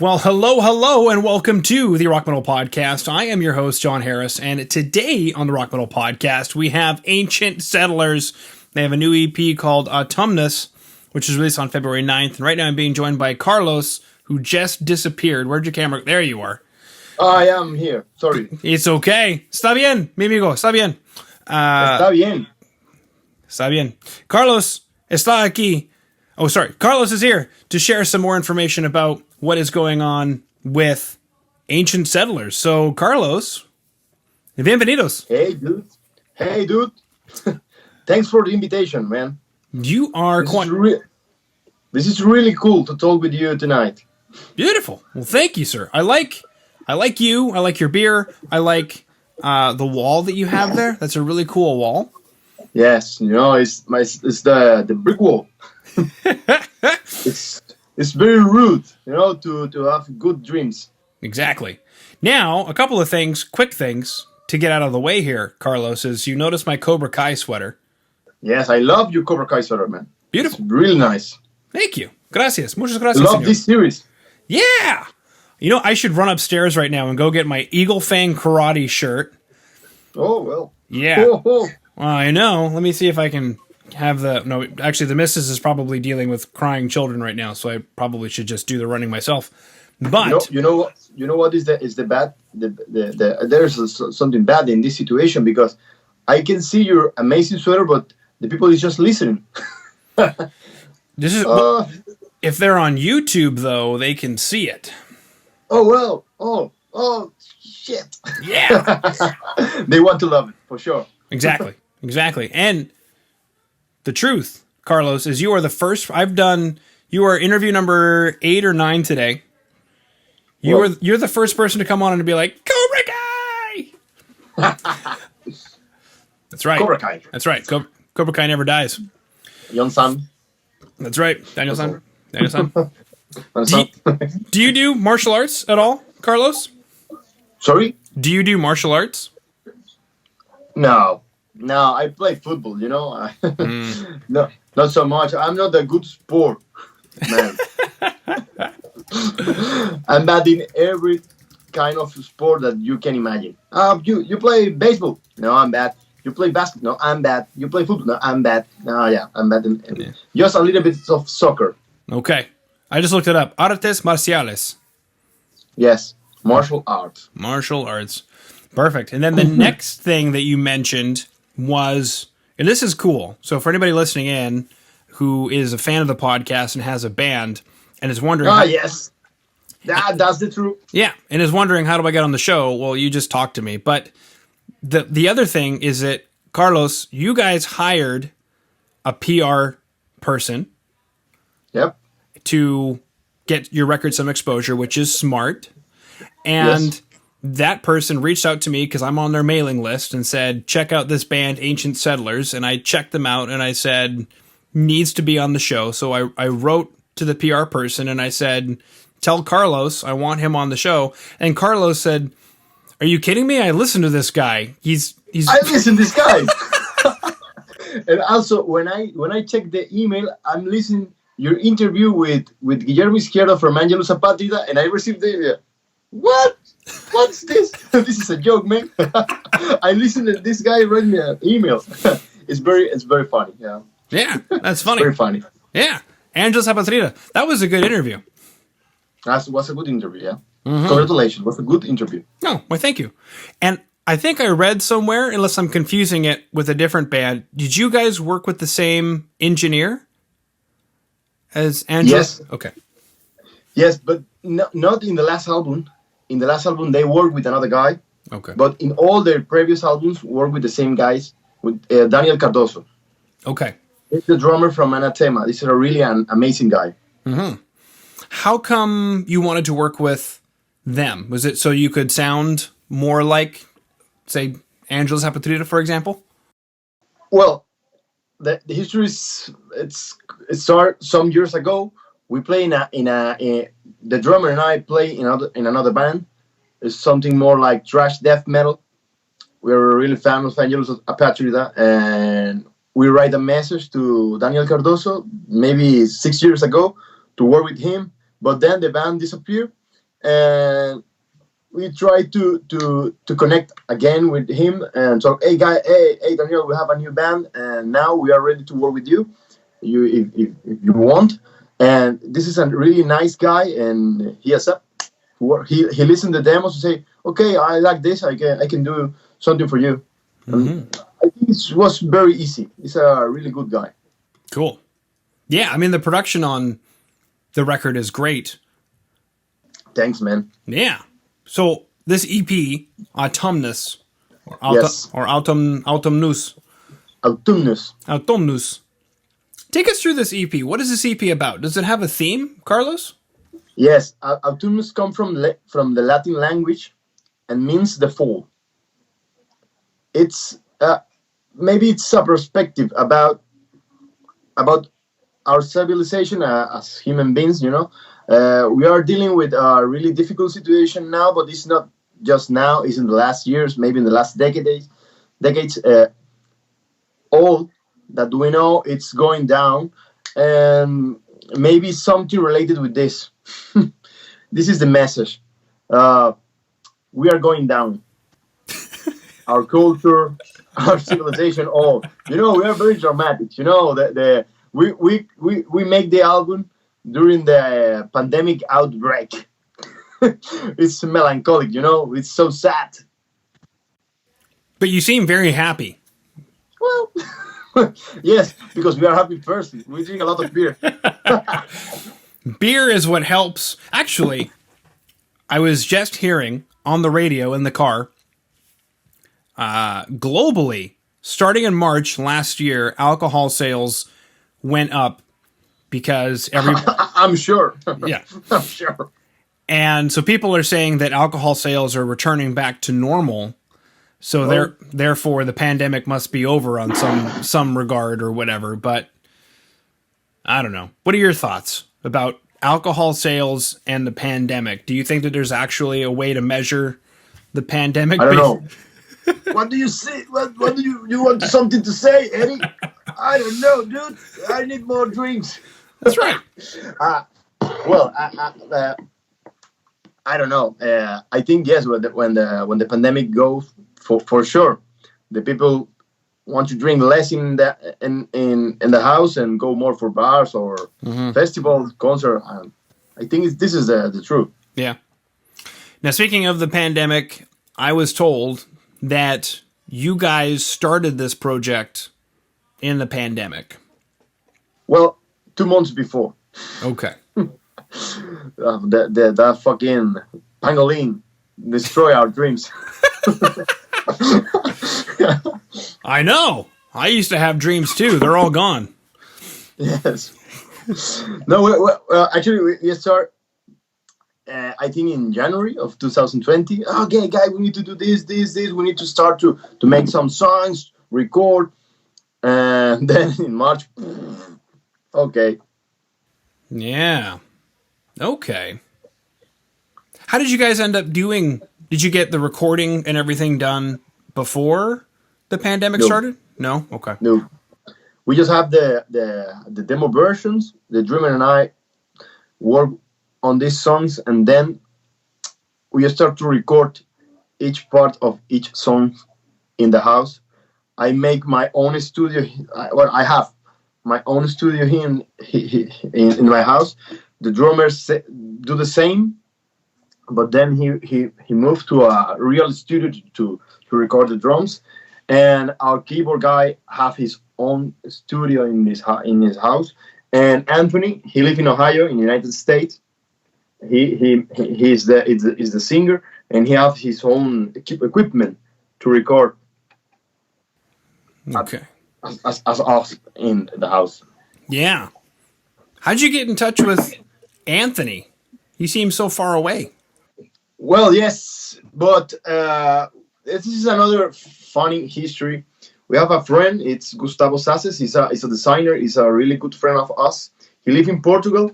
Well, hello, and welcome to the Rock Metal Podcast. I am your host, John Harris, and today on the Rock Metal Podcast, we have Ancient Settlers. They have a new EP called Autumnus, which is released on February 9th, and right now I'm being joined by Carlos, who just disappeared. Where'd your camera? There you are. I am here. Sorry. It's okay. Está bien, mi amigo. Está bien. Está bien. Está bien. Carlos está aquí. Oh, sorry. Carlos is here to share some more information about what is going on with Ancient Settlers. So, Carlos, bienvenidos. Hey, dude. Thanks for the invitation, man. You are This is really cool to talk with you tonight. Beautiful. Well, thank you, sir. I like you. I like your beer. I like the wall that you have there. That's a really cool wall. Yes, it's the brick wall. It's very rude, to have good dreams. Exactly. Now, a couple of quick things to get out of the way here, Carlos, is you notice my Cobra Kai sweater. Yes, I love your Cobra Kai sweater, man. Beautiful. It's really nice. Thank you. Gracias. Muchas gracias, love señor. This series. Yeah. I should run upstairs right now and go get my Eagle Fang karate shirt. Oh, well. Yeah. Well, I know. Let me see if I can have actually the missus is probably dealing with crying children right now, so I probably should just do the running myself. But you know what is the bad there's something bad in this situation, because I can see your amazing sweater, but the people is just listening. This is if they're on YouTube though, they can see it. Oh well. Oh shit. Yeah. They want to love it for sure. Exactly. And the truth, Carlos, is you are the first you are interview number 8 or 9 today. You're the first person to come on and to be like, Cobra Kai! That's right. Cobra Kai. That's right. Cobra Kai never dies. Yon-san. That's right. Daniel-san. Daniel-san. Do do you do martial arts at all, Carlos? Sorry? Do you do martial arts? No, I play football, No, not so much. I'm not a good sport, man. I'm bad in every kind of sport that you can imagine. You play baseball? No, I'm bad. You play basketball? No, I'm bad. You play football? No, I'm bad. No, yeah, I'm bad in just a little bit of soccer. Okay. I just looked it up. Artes marciales. Yes, martial arts. Martial arts. Perfect. And then the next thing that you mentioned was, and this is cool. So for anybody listening in who is a fan of the podcast and has a band and is wondering... yes. That's the truth. Yeah. And is wondering, how do I get on the show? Well, you just talked to me. But the other thing is that, Carlos, you guys hired a PR person. Yep. To get your record some exposure, which is smart. And... Yes. That person reached out to me because I'm on their mailing list and said, check out this band, Ancient Settlers. And I checked them out and I said, needs to be on the show. So I wrote to the PR person and I said, tell Carlos I want him on the show. And Carlos said, are you kidding me? I listened to this guy. I listen to this guy. And also when I check the email, I'm listening your interview with Guillermo Izquierdo from Angelus Apatrida, and I received the what? What's this? This is a joke, man. I listened to this guy write me an email. It's very funny. Yeah. Yeah, that's funny. Very funny. Yeah. Angelus Apatrida. That was a good interview. That was a good interview, yeah. Mm-hmm. Congratulations. It was a good interview. No, well, thank you. And I think I read somewhere, unless I'm confusing it with a different band, did you guys work with the same engineer as Angelus? Yes. Okay. Yes, but not in the last album. In the last album, they worked with another guy. Okay. But in all their previous albums, worked with the same guys, with Daniel Cardoso. Okay. He's the drummer from Anathema. This is a really an amazing guy. Mm-hmm. How come you wanted to work with them? Was it so you could sound more like, say, Angelus Apatrida, for example? Well, the history is it started some years ago. We play the drummer and I play in another band. It's something more like thrash death metal. We're really fan of Angelus Apatrida, and we write a message to Daniel Cardoso maybe 6 years ago to work with him. But then the band disappeared, and we try to connect again with him and talk. Hey guy, hey Daniel, we have a new band, and now we are ready to work with you. If you want, and this is a really nice guy, and he accept. He listened to demos and say, okay, I like this. I can do something for you. And I think it was very easy. He's a really good guy. Cool. Yeah, I mean, the production on the record is great. Thanks, man. Yeah. So this EP, Autumnus, or, Yes. or Autumnus, Autumnus. take us through this EP. What is this EP about? Does it have a theme, Carlos? Yes, Autumnus come from the Latin language and means the fall. It's maybe it's a perspective about our civilization as human beings. We are dealing with a really difficult situation now, but it's not just now. It's in the last years, maybe in the last decades. All that we know, it's going down, and maybe something related with this. This is the message. We are going down. Our culture, our civilization, all. We are very dramatic. We make the album during the pandemic outbreak. It's melancholic. It's so sad. But you seem very happy. Well, yes, because we are happy person. We drink a lot of beer. Beer is what helps. Actually, I was just hearing on the radio in the car, globally, starting in March last year, alcohol sales went up because I'm sure. Yeah. I'm sure. And so people are saying that alcohol sales are returning back to normal. So therefore the pandemic must be over on some regard or whatever. But I don't know. What are your thoughts about alcohol sales and the pandemic? Do you think that there's actually a way to measure the pandemic? I don't know. What do you say? What do you want something to say, Eddie? I don't know, dude. I need more drinks. That's right. Well, I don't know. I think yes. When the pandemic goes, for sure, the people want to drink less in the house and go more for bars or festivals, concert. I think this is the truth. Yeah. Now, speaking of the pandemic, I was told that you guys started this project in the pandemic. Well, 2 months before. Okay. That fucking pangolin destroy our dreams. I know. I used to have dreams too. They're all gone. Yes. No, actually, we start. I think in January of 2020. Okay, guy, we need to do this. We need to start to make some songs, record, and then in March. Okay. Yeah. Okay. How did you guys end up doing? Did you get the recording and everything done before the pandemic started? No? Okay. No. We just have the demo versions. The drummer and I work on these songs, and then we start to record each part of each song in the house. I make my own studio. I have my own studio here in my house. The drummers do the same, but then he moved to a real studio to record the drums, and our keyboard guy have his own studio in his house. And Anthony, he lives in Ohio, in the United States. He's the singer, and he has his own equipment to record. Okay. As us in the house. Yeah. How'd you get in touch with Anthony? He seems so far away. Well, yes, but this is another funny history. We have a friend. It's Gustavo Sasses. He's a designer. He's a really good friend of us. He lives in Portugal.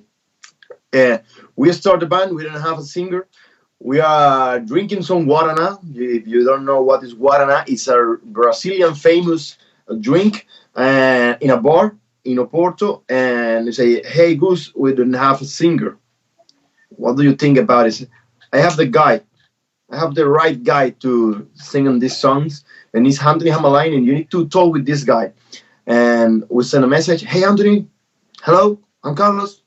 We started a band. We didn't have a singer. We are drinking some Guaraná. If you don't know what is Guaraná, it's a Brazilian famous drink in a bar in Oporto. And they say, hey, Gus, we don't have a singer. What do you think about it? I have the guy. I have the right guy to sing on these songs, and it's Anthony Hamalain, and you need to talk with this guy. And we send a message. Hey, Anthony. Hello, I'm Carlos.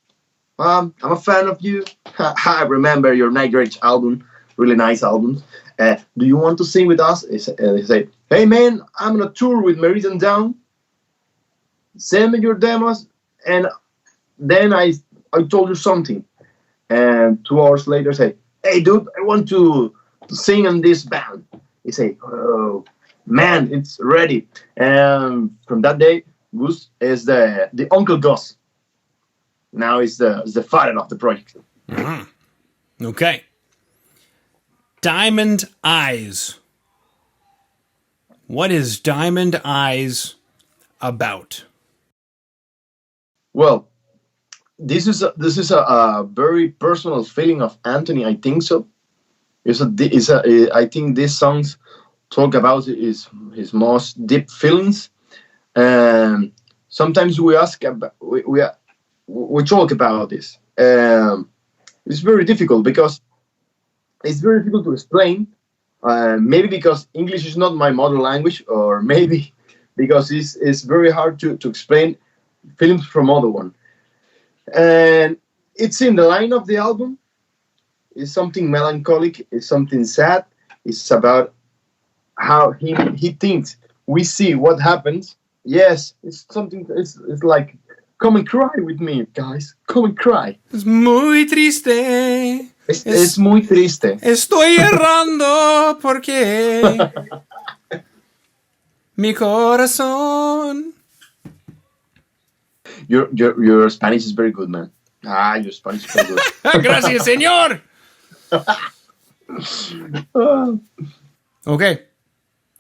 I'm a fan of you. I remember your Night Rage album. Really nice album. Do you want to sing with us? He said, hey, man, I'm on a tour with Meridian Down. Send me your demos. And then I told you something. And 2 hours later, say, hey, dude, I want to sing in this band. He said, oh, man, it's ready. And from that day, Gus is the Uncle Gus. Now he's the father of the project. Mm-hmm. Okay. Diamond Eyes. What is Diamond Eyes about? Well, this is a very personal feeling of Anthony. I think so. I think these songs talk about his most deep feelings, and sometimes we ask about, we talk about this. It's very difficult because it's very difficult to explain. Maybe because English is not my mother language, or maybe because it's very hard to explain films from other one. And it's in the line of the album. It's something melancholic. It's something sad. It's about how he thinks we see what happens. Yes, it's something. It's like, come and cry with me, guys. Come and cry. Es muy triste. Es muy triste. Estoy errando porque mi corazón. Your Spanish is very good, man. Your Spanish is very good. Gracias, señor. Okay.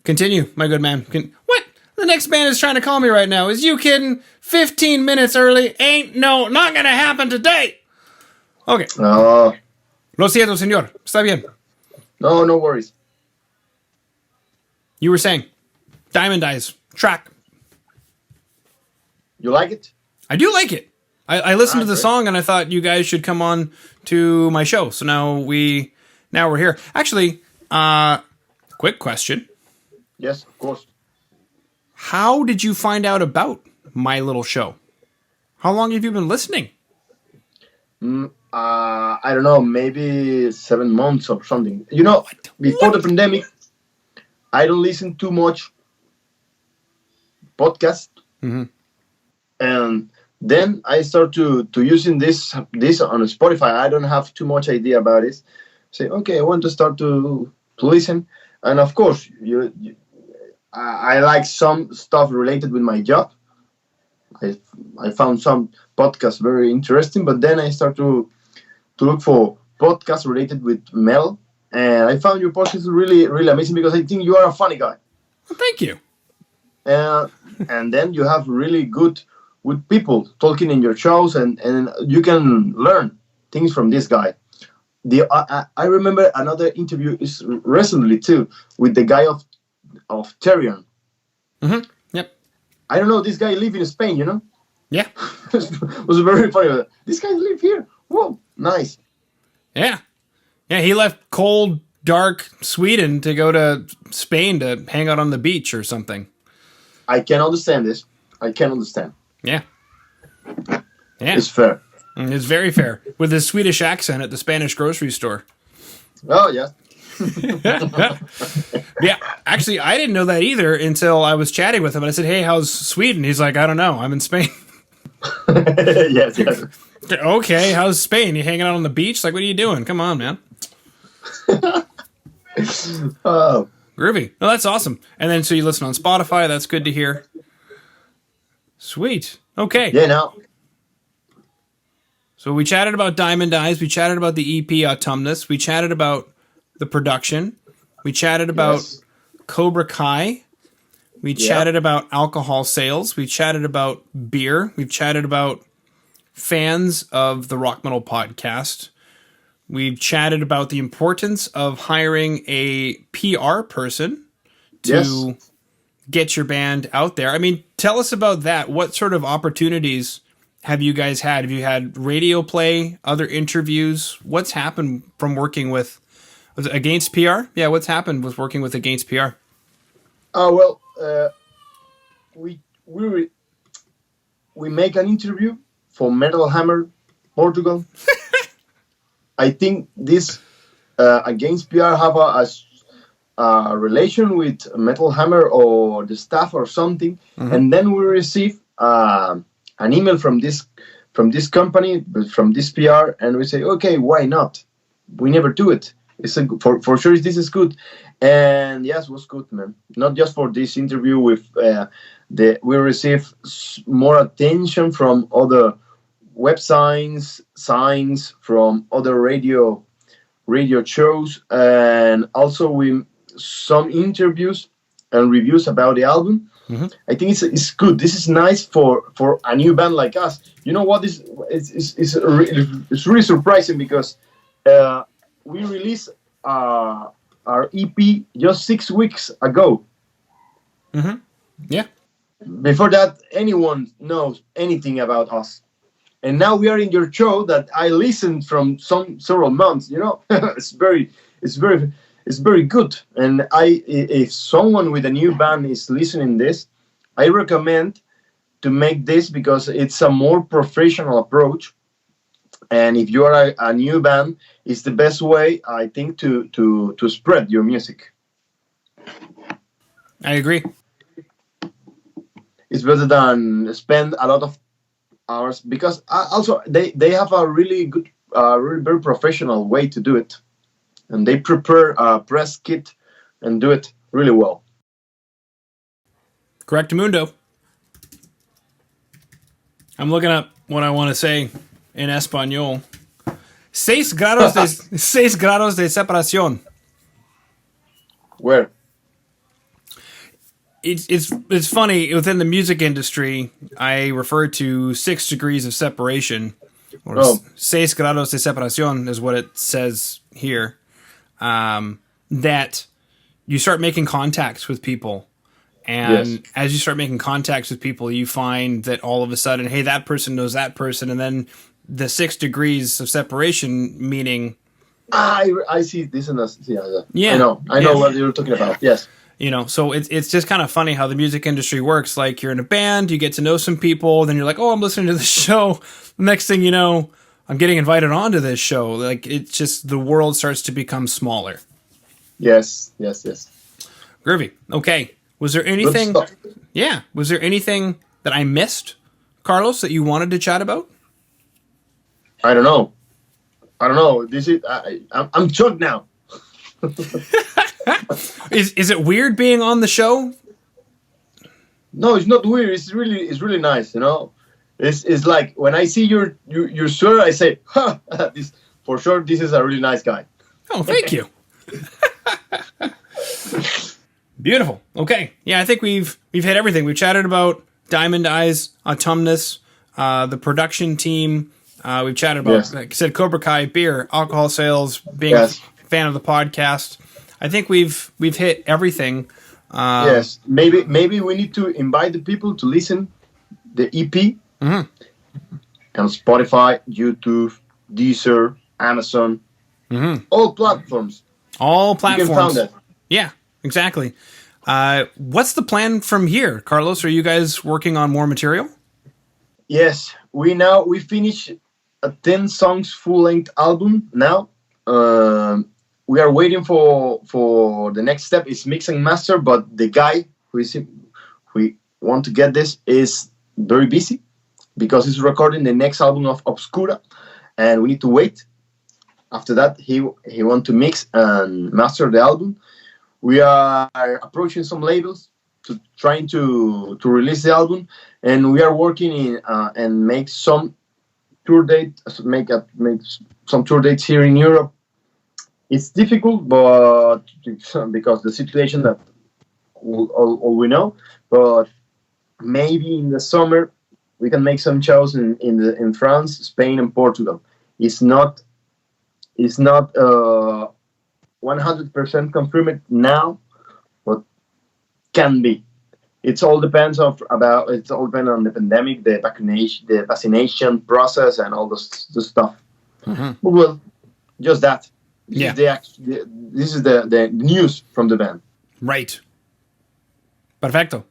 Continue, my good man. What? The next band is trying to call me right now. Is you kidding? 15 minutes early. Not gonna happen today. Okay. Oh. Lo siento, señor. Está bien. No worries. You were saying Diamond Eyes track. You like it? I do like it. I listened to the song and I thought you guys should come on to my show. So now we're here. Actually, quick question. Yes, of course. How did you find out about my little show? How long have you been listening? I don't know, maybe 7 months or something. You know, before the pandemic, I don't listen too much podcast. Mm-hmm. And then I start to using this on Spotify. I don't have too much idea about it. Say, okay, I want to start to listen. And of course, I like some stuff related with my job. I found some podcasts very interesting, but then I start to look for podcasts related with Mel, and I found your podcast really, really amazing because I think you are a funny guy. Well, thank you. And then you have really good people talking in your shows, and you can learn things from this guy. I remember another interview is recently too with the guy of Tyrion. Mm-hmm. Yep. I don't know, this guy live in Spain, you know? Yeah. It was very funny. This guy live here. Whoa, nice. Yeah. Yeah, he left cold, dark Sweden to go to Spain to hang out on the beach or something. I can understand this. I can understand. Yeah. Yeah. It's fair. It's very fair. With his Swedish accent at the Spanish grocery store. Oh, yeah. Yeah, actually, I didn't know that either until I was chatting with him. And I said, hey, how's Sweden? He's like, I don't know. I'm in Spain. yes. Okay, how's Spain? You hanging out on the beach? Like, what are you doing? Come on, man. Oh. Groovy. No, that's awesome. And then so you listen on Spotify. That's good to hear. Sweet. Okay. Yeah, no. So we chatted about Diamond Eyes. We chatted about the EP Autumnus. We chatted about the production. We chatted about Cobra Kai. We chatted about alcohol sales. We chatted about beer. We've chatted about fans of the Rock Metal Podcast. We've chatted about the importance of hiring a PR person to get your band out there. I mean, tell us about that. What sort of opportunities have you guys had? Have you had radio play, other interviews? What's happened from working with was it Against PR? Yeah, what's happened with working with Against PR? Oh well, we we re- we make an interview for Metal Hammer Portugal. I think this Against PR have a relation with Metal Hammer or the staff or something, and then we receive an email from this company, from this PR, and we say, okay, why not? We never do it. For sure this is good, and yes, it was good, man. Not just for this interview with we receive more attention from other websites, signs from other radio shows, and also we some interviews and reviews about the album. I think it's good. This is nice for a new band like us. You know what is it's really surprising because we released our EP just 6 weeks ago. Yeah. Before that, anyone knows anything about us, and now we are in your show that I listened from several months. You know, it's very good. And if someone with a new band is listening this, I recommend to make this because it's a more professional approach. And if you are a new band, it's the best way, I think, to spread your music. I agree. It's better than spend a lot of hours because also they have a really good, really very professional way to do it, and they prepare a press kit and do it really well. Correctamundo. I'm looking up what I want to say in Espanol. 6 grados de separación. Where? It's funny, within the music industry, I refer to 6 degrees of separation, or 6 grados de separación is what it says here. That you start making contacts with people, and as you start making contacts with people, you find that all of a sudden, hey, that person knows that person, and then the 6 degrees of separation, meaning I see this and that. Yeah, I know what you're talking about. Yes. You know, so it's just kind of funny how the music industry works. Like, you're in a band, you get to know some people, then you're like, oh, I'm listening to this show. The next thing you know, I'm getting invited onto this show. Like, it's just, the world starts to become smaller. Yes. Groovy. Okay. Was there anything? Yeah. Was there anything that I missed, Carlos, that you wanted to chat about? I don't know. This is I'm shocked now. Is it weird being on the show? No, it's not weird. It's really nice. You know, it's like when I see your sweater, I say, "Ha, this for sure. This is a really nice guy." Oh, thank you. Beautiful. Okay, yeah, I think we've hit everything. We've chatted about Diamond Eyes, Autumnus, the production team. We've chatted about, like I said, Cobra Kai, beer, alcohol sales, being a fan of the podcast. I think we've hit everything. Yes, maybe we need to invite the people to listen the EP on Spotify, YouTube, Deezer, Amazon, all platforms. All platforms. You can find that. Yeah, exactly. What's the plan from here, Carlos? Are you guys working on more material? Yes, we finished a 10 songs full length album now. We are waiting for the next step is mix and master, but the guy who want to get this is very busy because he's recording the next album of Obscura, and we need to wait. After that, he want to mix and master the album. We are approaching some labels to trying to release the album, and we are working in and make some tour dates, make some tour dates here in Europe. It's difficult, but because the situation that all we know, but maybe in the summer we can make some shows in France, Spain, and Portugal. It's not 100% confirmed now, but can be. it's all depends on the pandemic, the vaccination process, and all the stuff. Mm-hmm. But well, just that. Yeah. This is the news from the band. Right. Perfecto.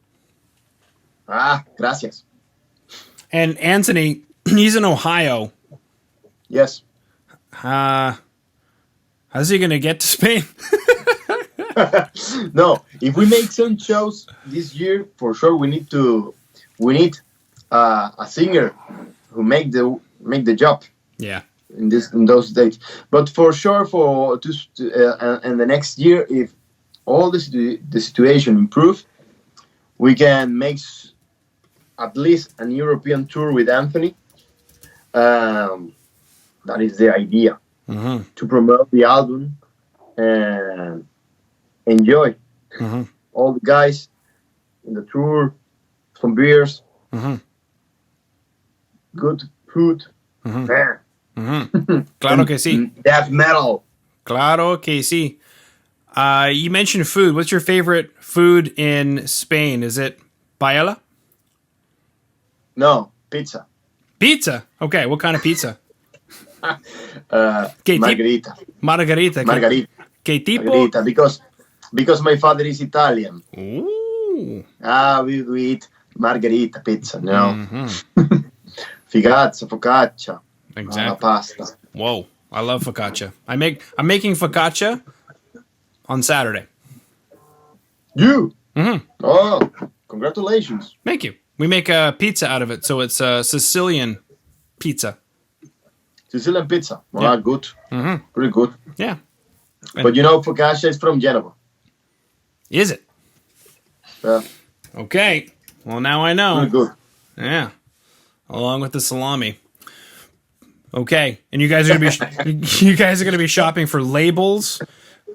Gracias. And Anthony, he's in Ohio. Yes. How's he going to get to Spain? No, if we make some shows this year, for sure we need a singer who make the job. Yeah. In those dates, but for sure and the next year, if all the situation improves, we can make at least an European tour with Anthony. That is the idea, to promote the album and enjoy all the guys in the tour, some beers, good food. Claro que sí. Death metal. Claro que sí. You mentioned food. What's your favorite food in Spain? Is it paella? No, pizza. Pizza. Okay, what kind of pizza? Margarita. Margarita. Margarita. ¿Qué tipo? Margarita, because my father is Italian. Ooh. We eat margarita pizza, no? Focaccia. Exactly. Pasta. Whoa, I love focaccia. I'm making focaccia on Saturday. You? Mm-hmm. Oh, congratulations. Thank you. We make a pizza out of it, so it's a Sicilian pizza. Sicilian pizza. Well, good. Pretty good. Yeah. But you know, focaccia is from Genova. Is it? Yeah. Okay. Well, now I know. Pretty good. Yeah. Along with the salami. Okay, and you guys are gonna be shopping for labels,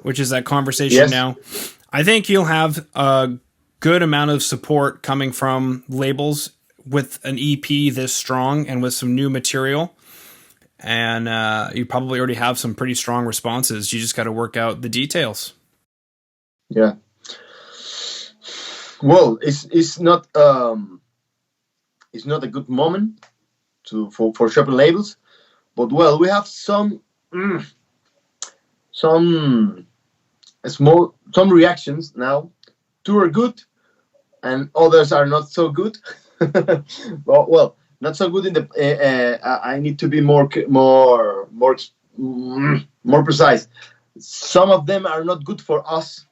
which is that conversation now. I think you'll have a good amount of support coming from labels with an EP this strong and with some new material, and you probably already have some pretty strong responses. You just got to work out the details. Yeah. Well, it's not a good moment for shopping labels. But well, we have some reactions now. Two are good, and others are not so good. well, not so good in the. I need to be more precise. Some of them are not good for us,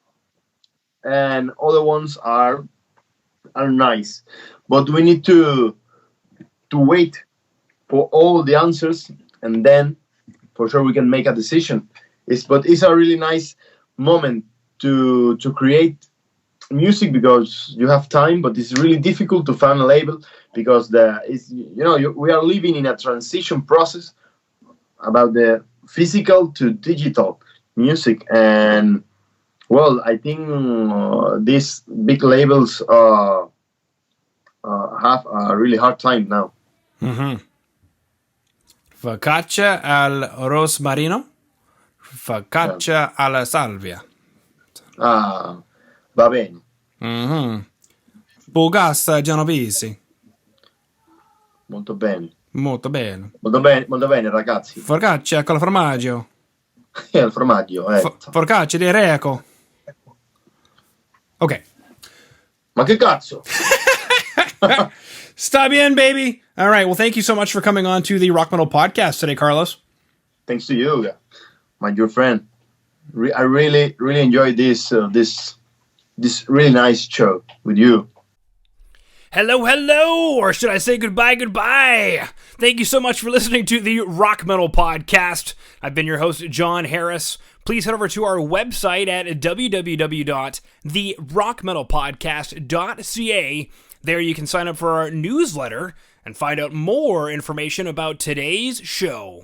and other ones are nice. But we need to wait for all the answers. And then, for sure, we can make a decision. But it's a really nice moment to create music because you have time. But it's really difficult to find a label because we are living in a transition process about the physical to digital music. And well, I think these big labels have a really hard time now. Mm-hmm. Focaccia al rosmarino, focaccia alla salvia. Va bene. Mm-hmm. Bugassa genovese. Molto bene. Molto bene. Molto bene, ragazzi. Focaccia con il formaggio. Il formaggio, Focaccia di Reco. Ok. Ma che cazzo? Stop in, baby. All right. Well, thank you so much for coming on to the Rock Metal Podcast today, Carlos. Thanks to you, my dear friend. I really enjoyed this really nice show with you. Hello, or should I say goodbye? Thank you so much for listening to the Rock Metal Podcast. I've been your host, John Harris. Please head over to our website at www.therockmetalpodcast.ca. There you can sign up for our newsletter and find out more information about today's show.